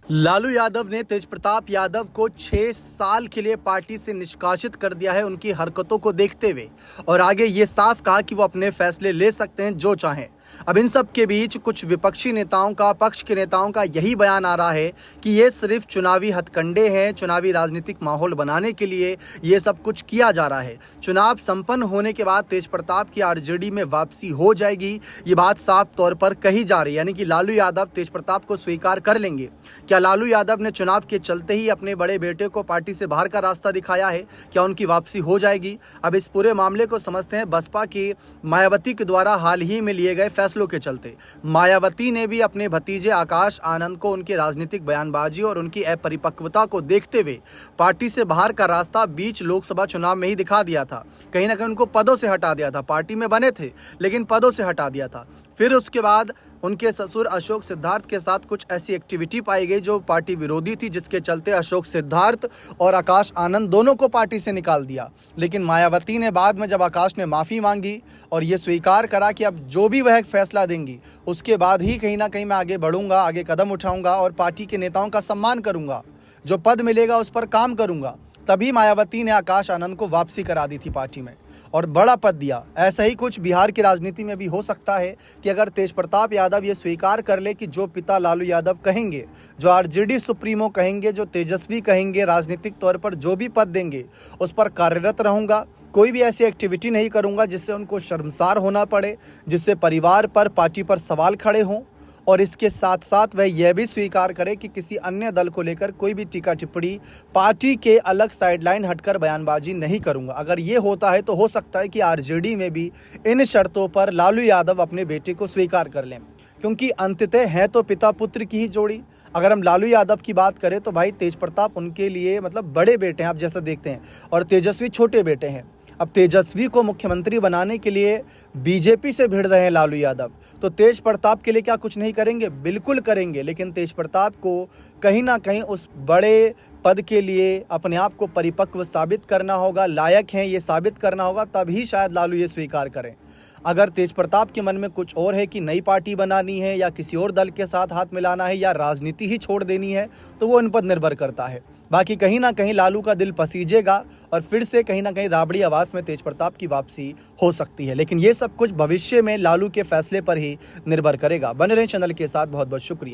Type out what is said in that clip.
लालू यादव ने तेजप्रताप यादव को 6 साल के लिए पार्टी से निष्कासित कर दिया है उनकी हरकतों को देखते हुए, और आगे ये साफ कहा कि वो अपने फैसले ले सकते हैं जो चाहें। अब इन सब के बीच कुछ विपक्षी नेताओं का, पक्ष के नेताओं का यही बयान आ रहा है कि ये सिर्फ चुनावी हथकंडे हैं, चुनावी राजनीतिक माहौल बनाने के लिए ये सब कुछ किया जा रहा है। चुनाव संपन्न होने के बाद तेजप्रताप की आरजेडी में वापसी हो जाएगी, ये बात साफ तौर पर कही जा रही है। यानी कि लालू यादव तेजप्रताप को स्वीकार कर लेंगे। क्या लालू यादव ने चुनाव के चलते ही अपने बड़े बेटे को पार्टी से बाहर का रास्ता दिखाया है? क्या उनकी वापसी हो जाएगी? अब इस पूरे मामले को समझते हैं बसपा की मायावती के द्वारा हाल ही में लिए गए फैसलों के चलते। मायावती ने भी अपने भतीजे आकाश आनंद को उनके राजनीतिक बयानबाजी और उनकी अपरिपक्वता को देखते हुए पार्टी से बाहर का रास्ता बीच लोकसभा चुनाव में ही दिखा दिया था। कहीं ना कहीं उनको पदों से हटा दिया था। पार्टी में बने थे लेकिन पदों से हटा दिया था। फिर उसके बाद उनके ससुर अशोक सिद्धार्थ के साथ कुछ ऐसी एक्टिविटी पाई गई जो पार्टी विरोधी थी, जिसके चलते अशोक सिद्धार्थ और आकाश आनंद दोनों को पार्टी से निकाल दिया। लेकिन मायावती ने बाद में, जब आकाश ने माफ़ी मांगी और ये स्वीकार करा कि अब जो भी वह फैसला देंगी उसके बाद ही कहीं ना कहीं मैं आगे बढ़ूंगा, आगे कदम उठाऊंगा और पार्टी के नेताओं का सम्मान करूंगा, जो पद मिलेगा उस पर काम करूंगा, तभी मायावती ने आकाश आनंद को वापसी करा दी थी पार्टी में और बड़ा पद दिया। ऐसा ही कुछ बिहार की राजनीति में भी हो सकता है कि अगर तेजप्रताप यादव ये स्वीकार कर ले कि जो पिता लालू यादव कहेंगे, जो आरजेडी सुप्रीमो कहेंगे, जो तेजस्वी कहेंगे, राजनीतिक तौर पर जो भी पद देंगे उस पर कार्यरत रहूंगा, कोई भी ऐसी एक्टिविटी नहीं करूंगा जिससे उनको शर्मसार होना पड़े, जिससे परिवार पर, पार्टी पर सवाल खड़े हों। और इसके साथ साथ वह यह भी स्वीकार करे कि किसी अन्य दल को लेकर कोई भी टीका टिप्पणी, पार्टी के अलग साइडलाइन हटकर बयानबाजी नहीं करूंगा। अगर ये होता है तो हो सकता है कि आरजेडी में भी इन शर्तों पर लालू यादव अपने बेटे को स्वीकार कर लें, क्योंकि अंततः है तो पिता पुत्र की ही जोड़ी। अगर हम लालू यादव की बात करें तो भाई तेजप्रताप उनके लिए मतलब बड़े बेटे हैं, आप जैसा देखते हैं, और तेजस्वी छोटे बेटे हैं। अब तेजस्वी को मुख्यमंत्री बनाने के लिए बीजेपी से भिड़ रहे हैं लालू यादव, तो तेजप्रताप के लिए क्या कुछ नहीं करेंगे? बिल्कुल करेंगे। लेकिन तेजप्रताप को कहीं ना कहीं उस बड़े पद के लिए अपने आप को परिपक्व साबित करना होगा, लायक हैं ये साबित करना होगा, तभी शायद लालू ये स्वीकार करें। अगर तेजप्रताप के मन में कुछ और है कि नई पार्टी बनानी है या किसी और दल के साथ हाथ मिलाना है या राजनीति ही छोड़ देनी है, तो वो इन पर निर्भर करता है। बाकी कहीं ना कहीं लालू का दिल पसीजेगा और फिर से कहीं ना कहीं राबड़ी आवास में तेजप्रताप की वापसी हो सकती है। लेकिन ये सब कुछ भविष्य में लालू के फैसले पर ही निर्भर करेगा। बने रहें चैनल के साथ। बहुत बहुत शुक्रिया।